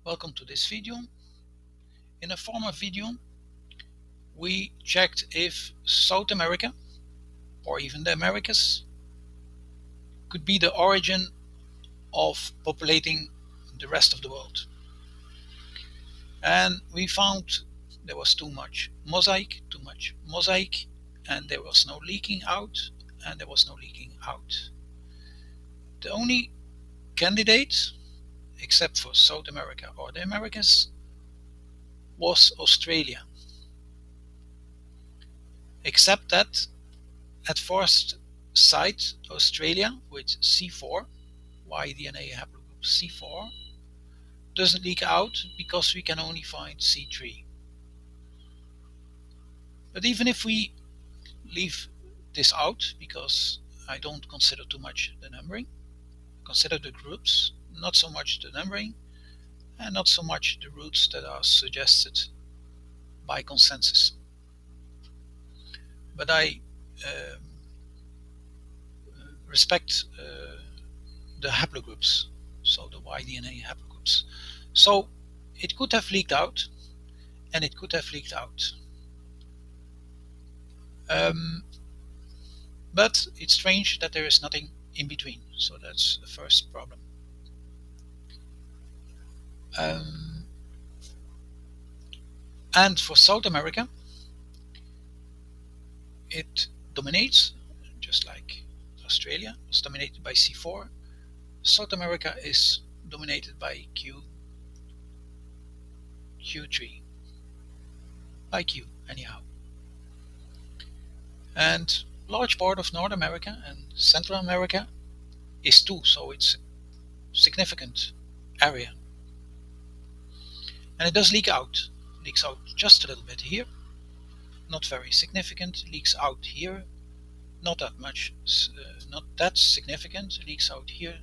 Welcome to this video. In a former video, we checked if South America, or even the Americas, could be the origin of populating the rest of the world. And we found there was too much mosaic, and there was no leaking out, and there was no leaking out. The only candidate, except for South America or the Americas, was Australia. Except that at first sight, Australia with C4, Y-DNA haplogroup C4, doesn't leak out because we can only find C3. But even if we leave this out, because I don't consider too much the numbering, consider the groups, not so much the numbering, and not so much the routes that are suggested by consensus. But I respect the haplogroups, so the Y-DNA haplogroups. So it could have leaked out, and it could have leaked out. But it's strange that there is nothing in between, so that's the first problem. And for South America, it dominates, just like Australia was dominated by C4. South America is dominated by Q3, by Q anyhow. And large part of North America and Central America is 2, so it's a significant area. And it does leak out. Leaks out just a little bit here, not very significant. Leaks out here, not that much, not that significant. Leaks out here,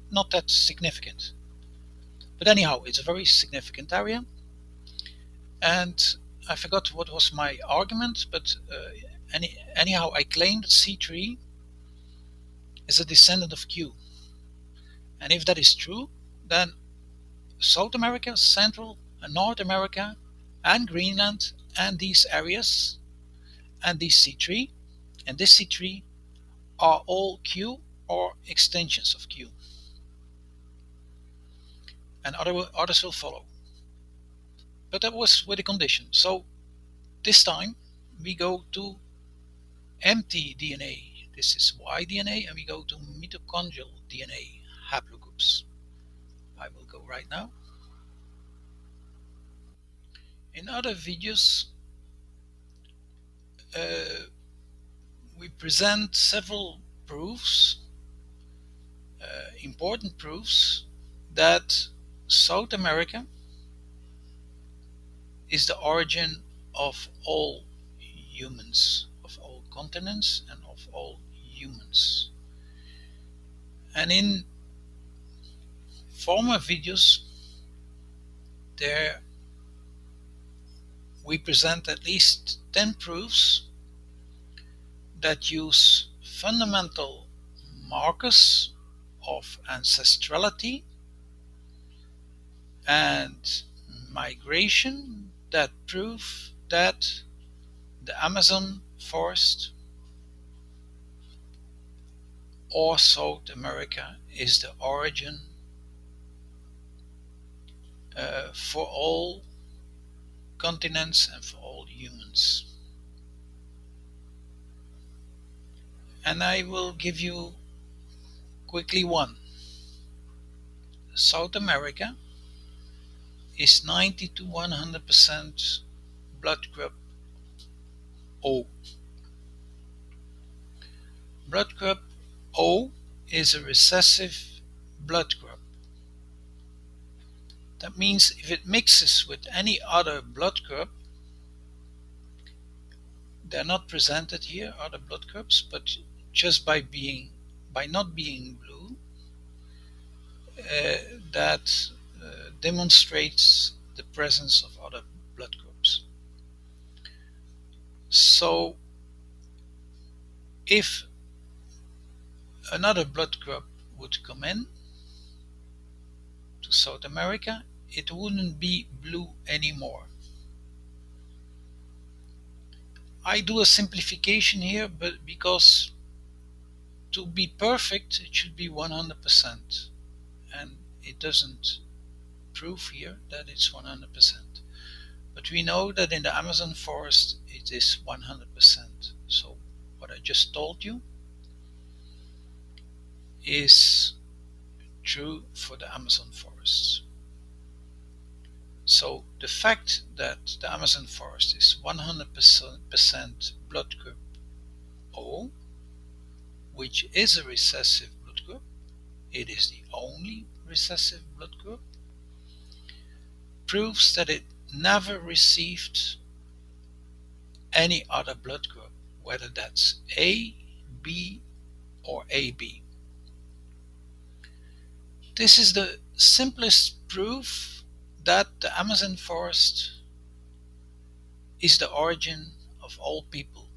not that significant. But anyhow, it's a very significant area. And I forgot what was my argument, but anyhow, I claim that C3 is a descendant of Q. And if that is true, then South America, Central and North America, and Greenland, and these areas, and these C3, and this C3 are all Q or extensions of Q. And others will follow. But that was with a condition. So this time we go to mtDNA. This is Y-DNA, and we go to mitochondrial DNA haplogroups. I will go right now. In other videos, we present several proofs, important proofs, that South America is the origin of all humans, of all continents, and of all humans. And in former videos, there we present at least 10 proofs that use fundamental markers of ancestrality and migration that prove that the Amazon forest or South America is the origin for all continents and for all humans. And I will give you quickly one. South America is 90 to 100% blood group O. Blood group O is a recessive blood group. That means if it mixes with any other blood group, they're not presented here, other blood groups, but just by not being blue, that demonstrates the presence of other blood groups. So if another blood group would come in to South America, it wouldn't be blue anymore. I do a simplification here, but because to be perfect it should be 100%, and it doesn't prove here that it's 100%. But we know that in the Amazon forest it is 100%. So what I just told you is true for the Amazon forests. So the fact that the Amazon forest is 100% blood group O, which is a recessive blood group, it is the only recessive blood group, proves that it never received any other blood group, whether that's A, B, or AB. This is the simplest proof that the Amazon forest is the origin of all people.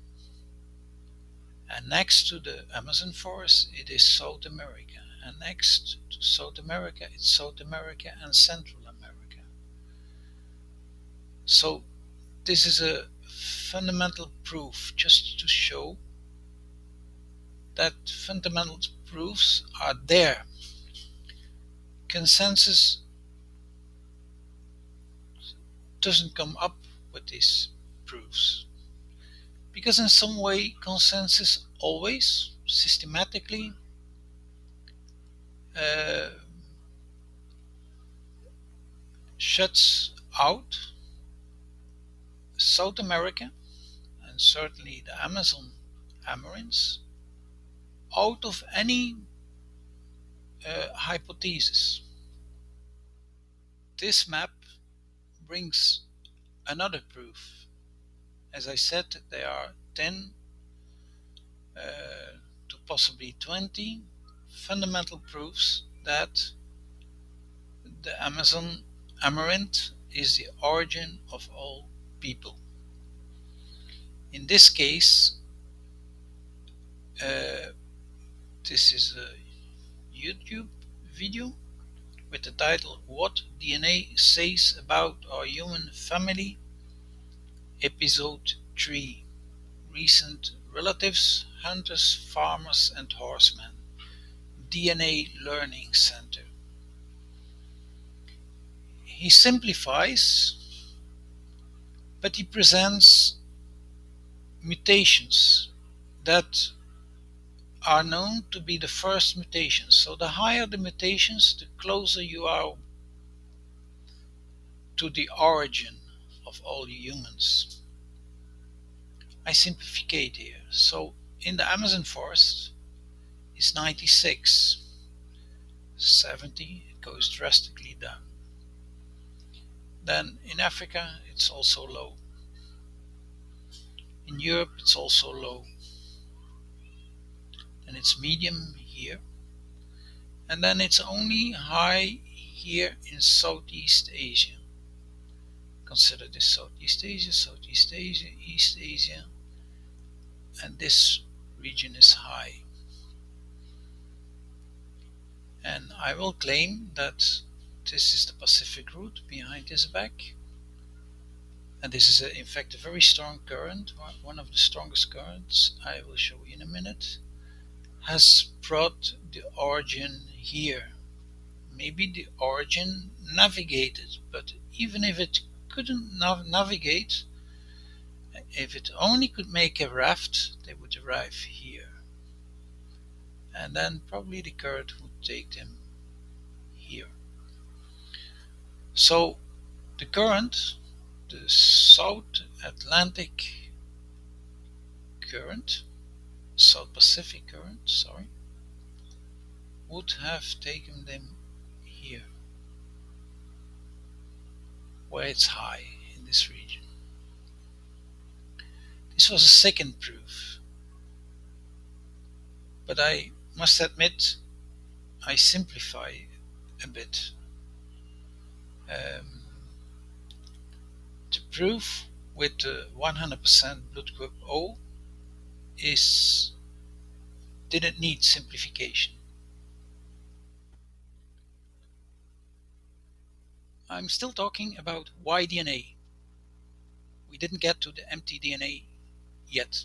And next to the Amazon forest, it is South America. And next to South America, it's South America and Central America. So this is a fundamental proof just to show that fundamental proofs are there. Consensus doesn't come up with these proofs, because in some way consensus always systematically shuts out South America and certainly the Amazon Amarins out of any hypothesis. This map brings another proof. As I said, there are 10 to possibly 20 fundamental proofs that the Amazon Amaranth is the origin of all people. In this case, this is a YouTube video with the title "What DNA Says About Our Human Family", Episode 3, Recent Relatives, Hunters, Farmers and Horsemen, DNA Learning Center. He simplifies, but he presents mutations that are known to be the first mutations. So the higher the mutations, the closer you are to the origin of all humans. I simplificate here. So in the Amazon forest is 96, 70, it goes drastically down. Then in Africa it's also low. In Europe it's also low. And it's medium here. And then it's only high here in Southeast Asia. Consider this Southeast Asia, East Asia, and this region is high. And I will claim that this is the Pacific route behind his back. And this is in fact a very strong current, one of the strongest currents, I will show you in a minute, has brought the origin here. Maybe the origin navigated, but even if it couldn't navigate, if it only could make a raft, they would arrive here. And then probably the current would take them here. So the current, the South Atlantic current, South Pacific current, sorry, would have taken them here, where it's high in this region. This was a second proof, but I must admit I simplify a bit. The proof with the 100% blood group O didn't need simplification. I'm still talking about Y-DNA. We didn't get to the mtDNA yet.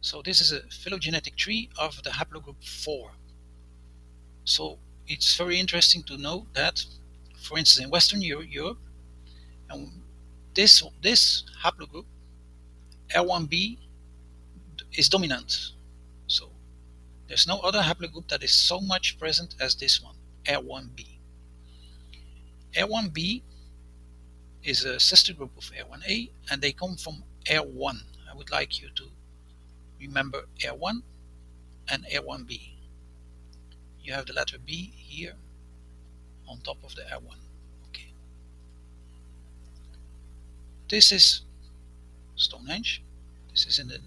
So this is a phylogenetic tree of the haplogroup 4. So it's very interesting to know that, for instance, in Western Europe, and this haplogroup R1b is dominant. So there's no other haplogroup that is so much present as this one, R1b. R1b is a sister group of R1a, and they come from R1. I would like you to remember R1 and R1b. You have the letter B here on top of the R1. Okay. This is Stonehenge. This is in the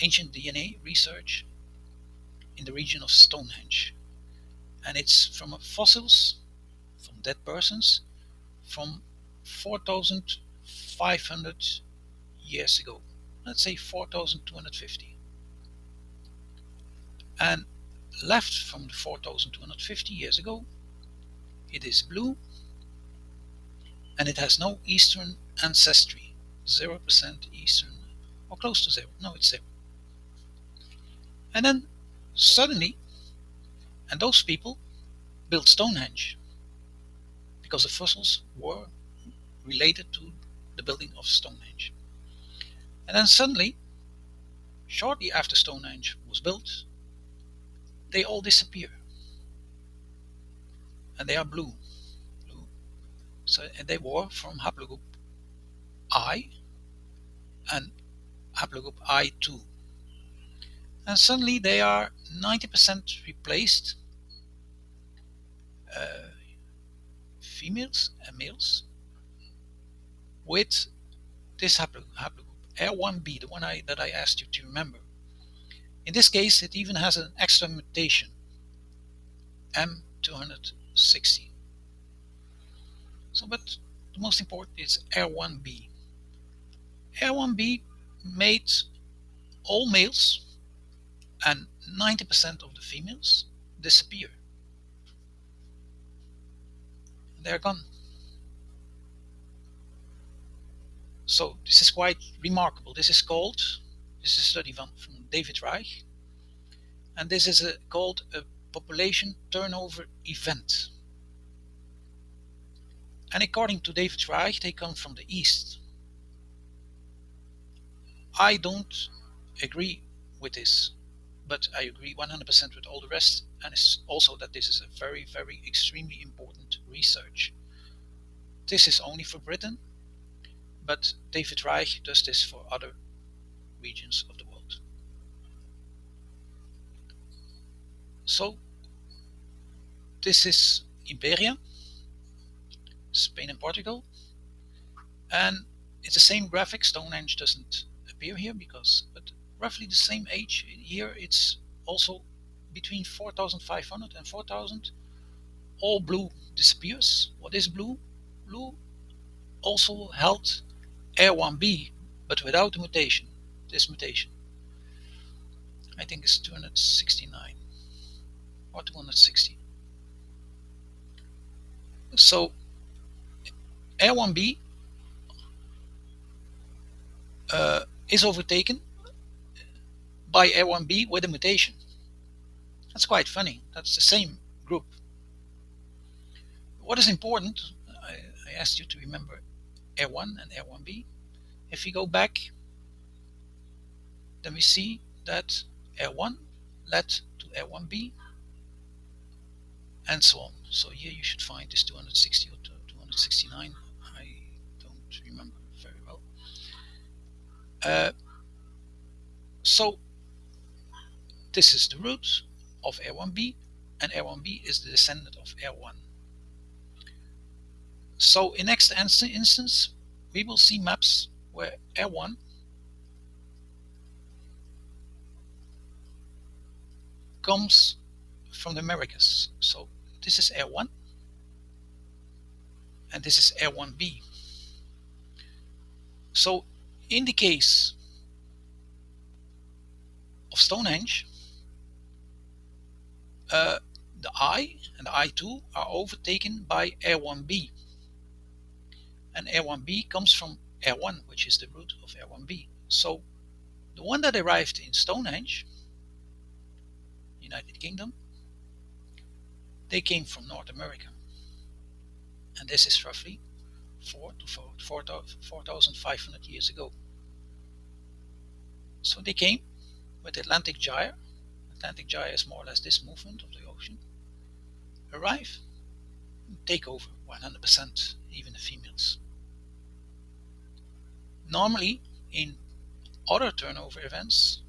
ancient DNA research in the region of Stonehenge. And it's from fossils, from dead persons, from 4,500 years ago. Let's say 4,250. And left from the 4,250 years ago, it is blue, and it has no eastern ancestry. 0% eastern, or close to 0. No, it's 0. And then suddenly, and those people built Stonehenge because the fossils were related to the building of Stonehenge. And then suddenly, shortly after Stonehenge was built, they all disappear. And they are blue. So, and they were from haplogroup I and haplogroup I2. And suddenly they are 90% replaced, females and males, with this haplogroup R1b, the one that I asked you to remember. In this case, it even has an extra mutation, M260. So, but the most important is R1b. R1b made all males and 90% of the females disappear. They're gone. So this is quite remarkable. This is a study from David Reich, and this is called a population turnover event. And according to David Reich, they come from the east. I don't agree with this, but I agree 100% with all the rest, and it's also that this is a very, very extremely important research. This is only for Britain, but David Reich does this for other regions of the world. So this is Iberia, Spain and Portugal, and it's the same graphic. Stonehenge doesn't appear here but roughly the same age. Here it's also between 4,500 and 4,000. All blue disappears. What is blue? Blue also held R1b, but without the mutation. This mutation, I think, is 269 or 260. So R1b is overtaken by R1b with a mutation. That's quite funny. That's the same group. What is important, I asked you to remember R1 and R1b. If we go back, then we see that R1 led to R1b, and so on. So here you should find this 260 or 269. I don't remember very well. So this is the root of R1b, and R1b is the descendant of R1. So in next instance, we will see maps where R1 comes from the Americas. So this is R1 and this is R1b. So in the case of Stonehenge, the I and the I2 are overtaken by R1b, and R1b comes from R1, which is the root of R1b. So the one that arrived in Stonehenge, United Kingdom, they came from North America, and this is roughly 4,500 years ago. So they came with the Atlantic Gyre. Atlantic Gyre is more or less this movement of the ocean. Arrive, take over 100%, even the females. Normally, in other turnover events,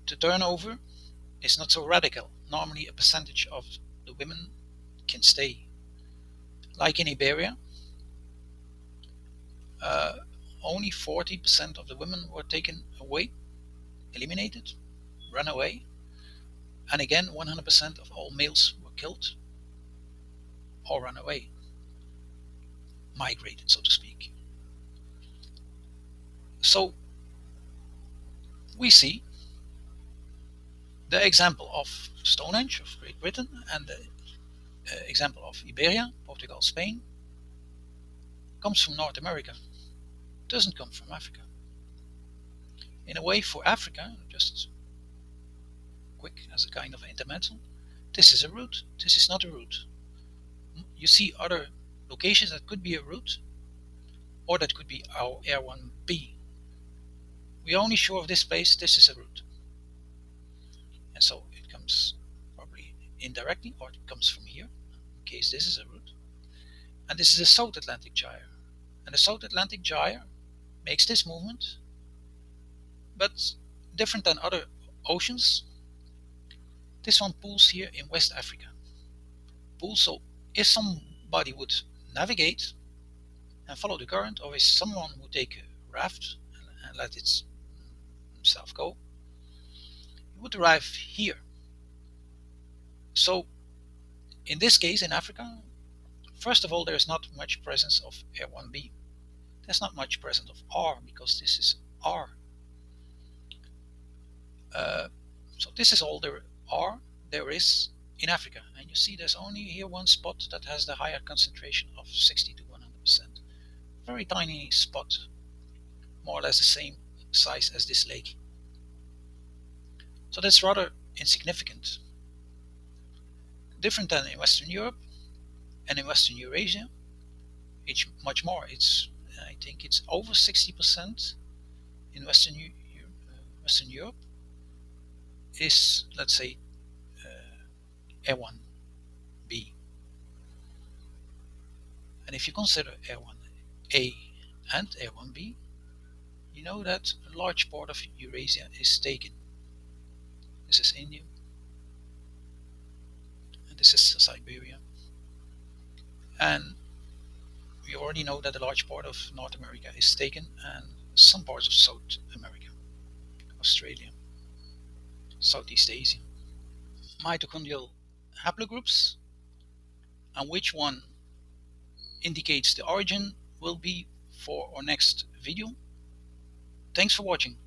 the turnover is not so radical. Normally, a percentage of the women can stay. Like in Iberia, only 40% of the women were taken away, eliminated, run away, and again 100% of all males were killed or run away, migrated, so to speak. So we see the example of Stonehenge of Great Britain and the example of Iberia, Portugal, Spain, comes from North America. It doesn't come from Africa. In a way, for Africa, just quick as a kind of intermezzo, this is a route, this is not a route. You see other locations that could be a route, or that could be our R1b. We are only sure of this place, this is a route. And so it comes probably indirectly, or it comes from here, in case this is a route. And this is the South Atlantic Gyre. And the South Atlantic Gyre makes this movement, but different than other oceans. This one pulls here in West Africa. Pulls, so if somebody would navigate and follow the current, or if someone would take a raft and let itself go, it would arrive here. So in this case, in Africa, first of all, there's not much presence of R1b. There's not much presence of R, because this is R. So this is all there R there is in Africa. And you see there's only here one spot that has the higher concentration of 60 to 100%. Very tiny spot, more or less the same size as this lake. So that's rather insignificant. Different than in Western Europe and in Western Eurasia. It's much more. I think it's over 60% in Western Europe is, let's say, R1b. And if you consider R1a and R1b, you know that a large part of Eurasia is taken. This is India, and this is Siberia. And we already know that a large part of North America is taken, and some parts of South America, Australia, Southeast Asia. Mitochondrial haplogroups, and which one indicates the origin will be for our next video. Thanks for watching.